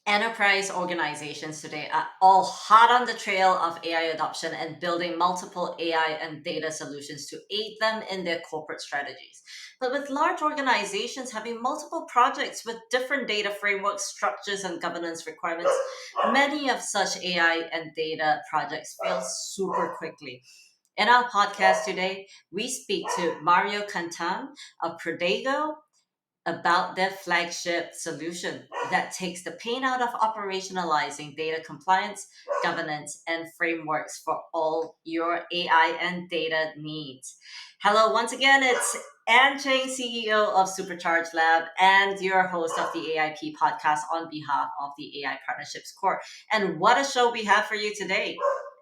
Enterprise organizations today are all hot on the trail of AI adoption and building multiple AI and data solutions to aid them in their corporate strategies. But with large organizations having multiple projects with different data frameworks, structures, and governance requirements, many of such AI and data projects fail super quickly. In our podcast today, we speak to Mario Cantin of Prodago about their flagship solution that takes the pain out of operationalizing data compliance, governance, and frameworks for all your AI and data needs. Hello, once again, it's Ann Cheng, CEO of Supercharge Lab, and your host of the AIP podcast on behalf of the AI Partnerships Core. And what a show we have for you today!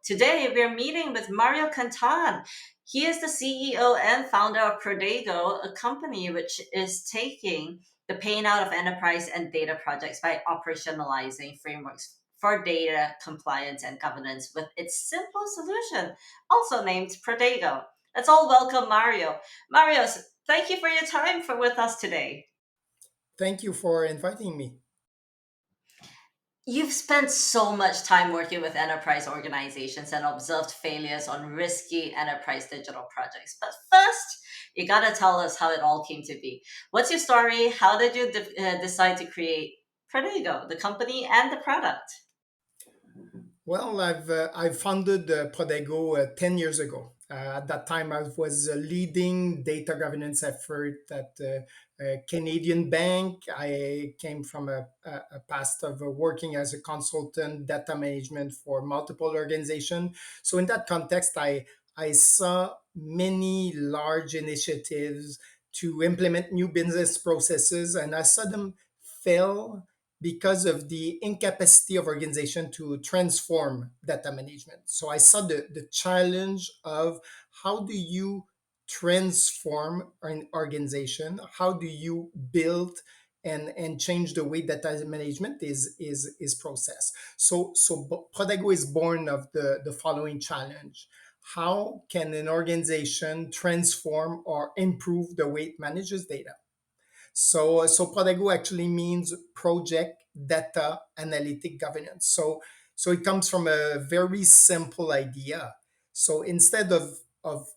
Today, we're meeting with Mario Cantan. He is the CEO and founder of Prodago, a company which is taking the pain out of enterprise and data projects by operationalizing frameworks for data compliance and governance with its simple solution, also named Prodago. Let's all welcome Mario. Mario, thank you for your time with us today. Thank you for inviting me. You've spent so much time working with enterprise organizations and observed failures on risky enterprise digital projects. But first, you gotta tell us how it all came to be. What's your story? How did you decide to create Prodigo, the company and the product? Well, I've founded Prodago 10 years ago. At that time, I was leading data governance effort at a Canadian bank. I came from a past of working as a consultant, data management for multiple organizations. So in that context, I saw many large initiatives to implement new business processes, and I saw them fail because of the incapacity of organization to transform data management. So I saw the challenge of how do you transform an organization? How do you build and change the way data management is processed? So Prodago is born of the following challenge. How can an organization transform or improve the way it manages data? So Prodago actually means project data analytic governance. So it comes from a very simple idea. So instead of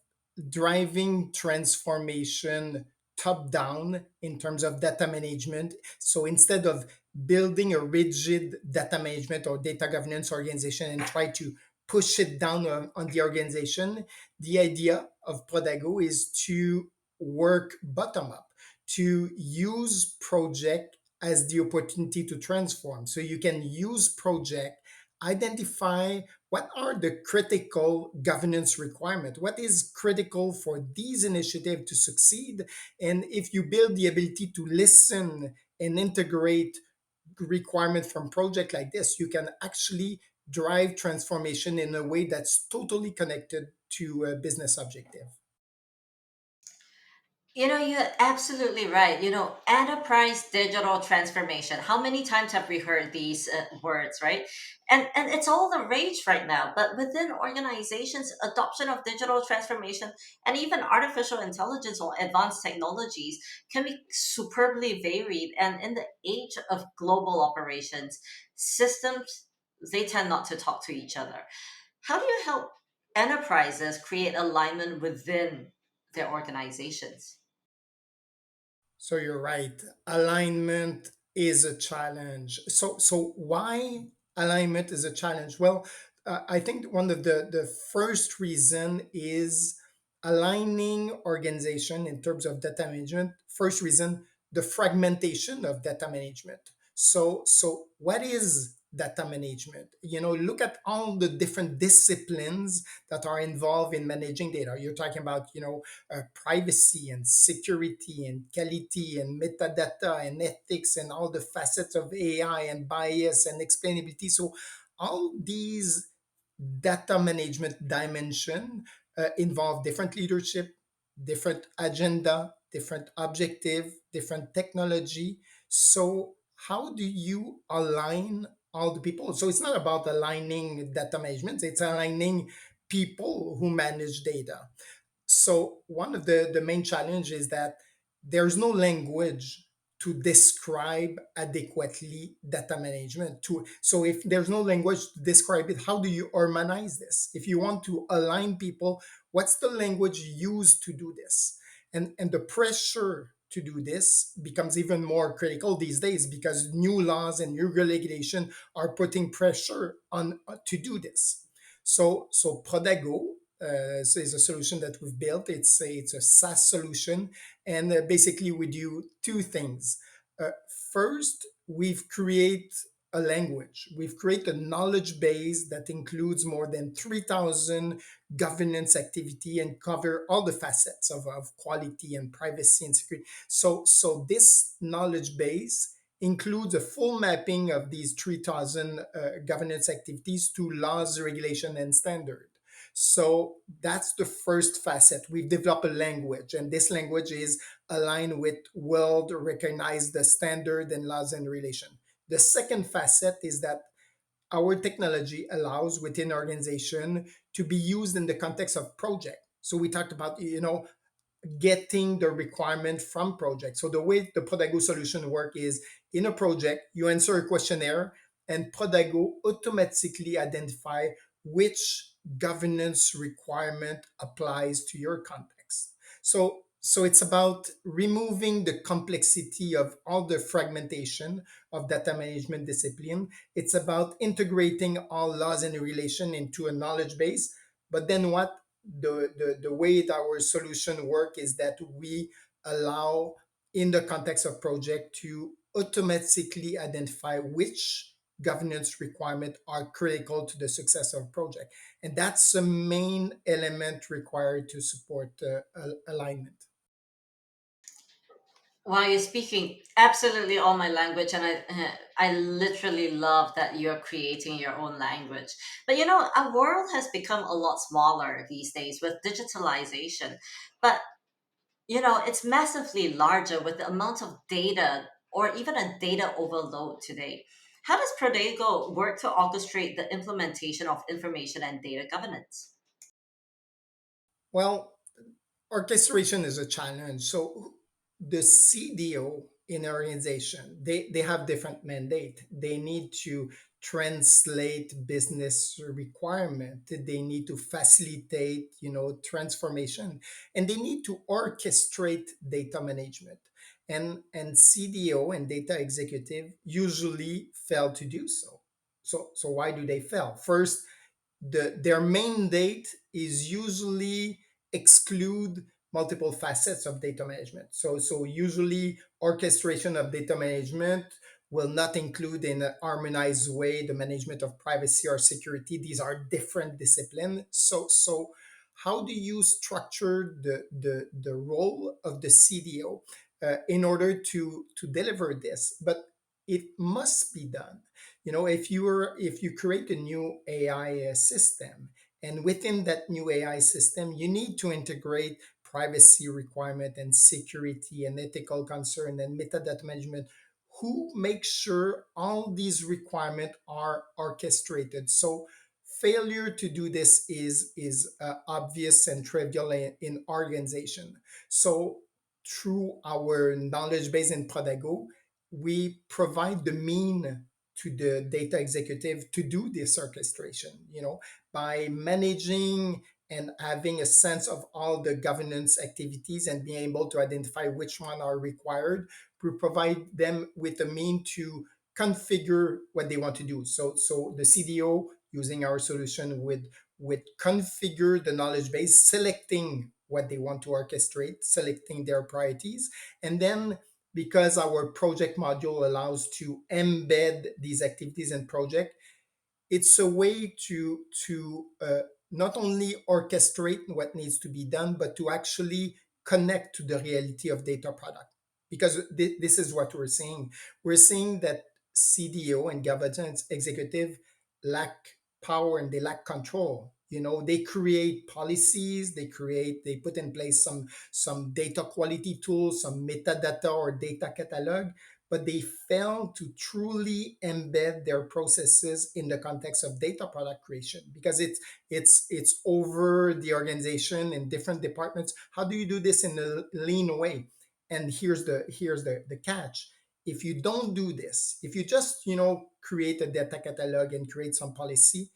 driving transformation top down in terms of data management, so instead of building a rigid data management or data governance organization and try to push it down on the organization, the idea of Prodago is to work bottom up, to use project as the opportunity to transform. So you can use project, identify what are the critical governance requirements, what is critical for these initiatives to succeed. And if you build the ability to listen and integrate requirement from project like this, you can actually drive transformation in a way that's totally connected to a business objective. You're absolutely right. Enterprise digital transformation. How many times have we heard these words, right? And it's all the rage right now. But within organizations, adoption of digital transformation and even artificial intelligence or advanced technologies can be superbly varied. And in the age of global operations, systems they tend not to talk to each other. How do you help enterprises create alignment within their organizations? So you're right. Alignment is a challenge. So why alignment is a challenge? Well, I think one of the first reason is aligning organization in terms of data management. First reason, the fragmentation of data management. So what is data management? Look at all the different disciplines that are involved in managing data. You're talking about, privacy and security and quality and metadata and ethics and all the facets of AI and bias and explainability. So all these data management dimension involve different leadership, different agenda, different objective, different technology. So how do you align all the people? So it's not about aligning data management, it's aligning people who manage data. So one of the main challenges is that there's no language to describe adequately data management. So if there's no language to describe it, how do you harmonize this? If you want to align people, what's the language used to do this? And the pressure to do this becomes even more critical these days because new laws and new regulation are putting pressure on to do this. So Prodago is a solution that we've built. It's a SaaS solution, and basically we do two things. Uh, First, we've created a language. We've created a knowledge base that includes more than 3,000 governance activity and cover all the facets of quality and privacy and security. So this knowledge base includes a full mapping of these 3,000 governance activities to laws, regulation, and standard. So that's the first facet. We've developed a language, and this language is aligned with world recognized standard and laws and relation. The second facet is that our technology allows within organization to be used in the context of project. So we talked about, getting the requirement from project. So the way the Prodago solution work is in a project, you answer a questionnaire and Prodago automatically identify which governance requirement applies to your context. So it's about removing the complexity of all the fragmentation of data management discipline. It's about integrating all laws and regulation into a knowledge base. But then what the way that our solution work is that we allow in the context of project to automatically identify which governance requirement are critical to the success of project, and that's the main element required to support alignment. While you're speaking absolutely all my language, and I literally love that you're creating your own language. But our world has become a lot smaller these days with digitalization. But it's massively larger with the amount of data or even a data overload today. How does Prodago work to orchestrate the implementation of information and data governance? Well, orchestration is a challenge. So the CDO in an organization, they have different mandate. They need to translate business requirement. They need to facilitate, transformation, and they need to orchestrate data management. And CDO and data executive usually fail to do so. So why do they fail? First, their main date is usually exclude multiple facets of data management. So usually orchestration of data management will not include in a harmonized way the management of privacy or security. These are different disciplines. So how do you structure the role of the CDO in order to deliver this? But it must be done. If you create a new AI system, and within that new AI system you need to integrate privacy requirement and security and ethical concern and metadata management, who makes sure all these requirements are orchestrated? So failure to do this is obvious and trivial in organization. So through our knowledge base in Prodago, we provide the mean to the data executive to do this orchestration, by managing and having a sense of all the governance activities and being able to identify which one are required. We provide them with a mean to configure what they want to do. So the CDO using our solution would configure the knowledge base, selecting what they want to orchestrate, selecting their priorities, and then because our project module allows to embed these activities in project, it's a way to not only orchestrate what needs to be done, but to actually connect to the reality of data product. Because this is what we're seeing. We're seeing that CDO and governance executive lack power and they lack control. They create policies, they put in place some data quality tools, some metadata or data catalog, but they fail to truly embed their processes in the context of data product creation because it's over the organization in different departments. How do you do this in a lean way? And here's the catch. if you don't do this, if you just create a data catalog and create some policy,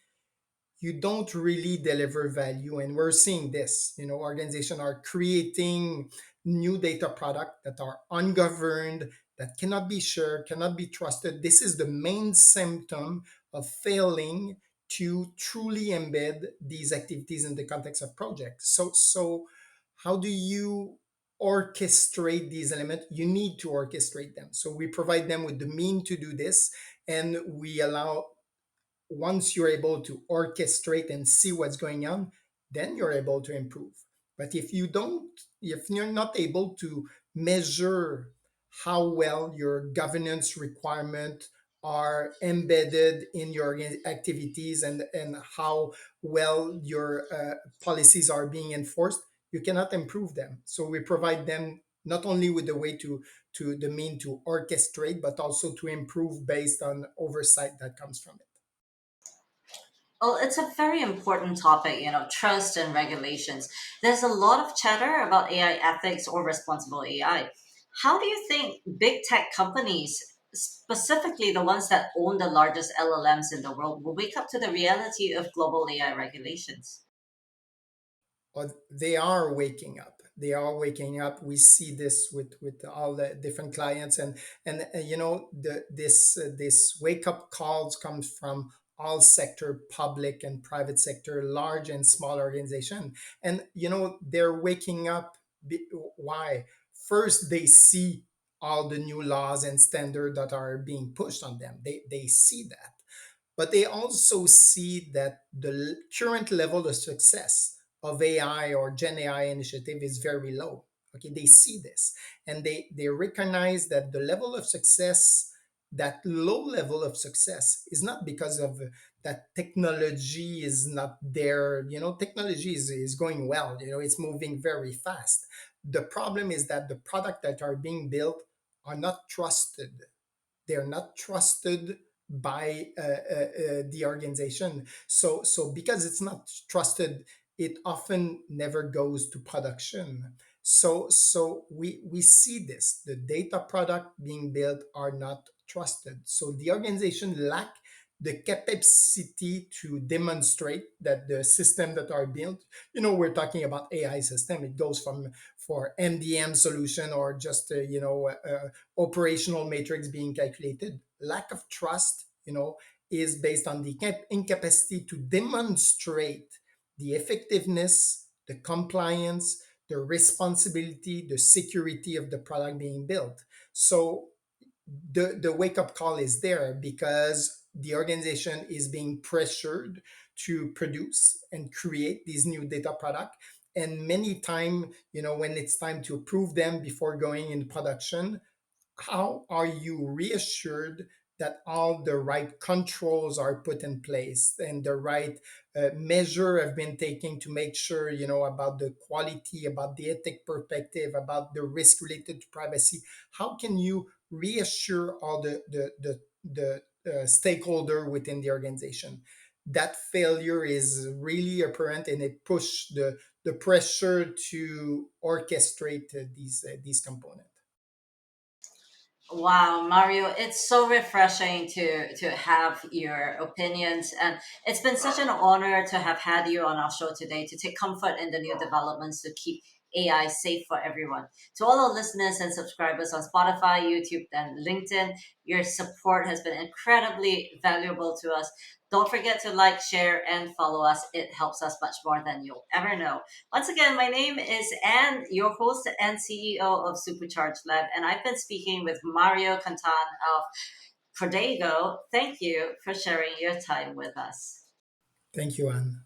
you don't really deliver value. And we're seeing this, organizations are creating new data product that are ungoverned, that cannot be shared, cannot be trusted. This is the main symptom of failing to truly embed these activities in the context of projects. So how do you orchestrate these elements? You need to orchestrate them. So we provide them with the mean to do this, and we allow, once you're able to orchestrate and see what's going on, then you're able to improve. But if you're not able to measure how well your governance requirement are embedded in your activities, and how well your policies are being enforced, you cannot improve them. So we provide them not only with the way to the mean to orchestrate, but also to improve based on oversight that comes from it. Well, it's a very important topic, trust and regulations. There's a lot of chatter about AI ethics or responsible AI. How do you think big tech companies, specifically the ones that own the largest LLMs in the world, will wake up to the reality of global AI regulations? But they are waking up. They are waking up. We see this with all the different clients, and this wake up calls comes from all sector, public and private sector, large and small organization. And they're waking up. Why? First, they see all the new laws and standards that are being pushed on them. They see that, but they also see that the current level of success of AI or Gen AI initiative is very low. Okay, they see this, and they recognize that the level of success, that low level of success, is not because of that technology is not there. Technology is going well. It's moving very fast. The problem is that the product that are being built are not trusted. They're not trusted by the organization. So because it's not trusted, it often never goes to production. So we see this. The data product being built are not trusted. So the organization lack the capacity to demonstrate that the system that are built, we're talking about AI system. It goes from for MDM solution, or just operational matrix being calculated. Lack of trust, is based on the incapacity to demonstrate the effectiveness, the compliance, the responsibility, the security of the product being built. So the wake up call is there because the organization is being pressured to produce and create these new data product. And many time, when it's time to approve them before going into production, how are you reassured that all the right controls are put in place and the right measure have been taken to make sure, about the quality, about the ethic perspective, about the risk related to privacy? How can you reassure all the stakeholder within the organization? That failure is really apparent, and it pushed the pressure to orchestrate these components. Wow, Mario, it's so refreshing to have your opinions, and it's been such an honor to have had you on our show today to take comfort in the new developments to keep AI safe for everyone. To all our listeners and subscribers on Spotify, YouTube, and LinkedIn, your support has been incredibly valuable to us. Don't forget to like, share, and follow us. It helps us much more than you'll ever know. Once again, my name is Anne, your host and CEO of Supercharged Lab, and I've been speaking with Mario Cantan of Prodago. Thank you for sharing your time with us. Thank you, Anne.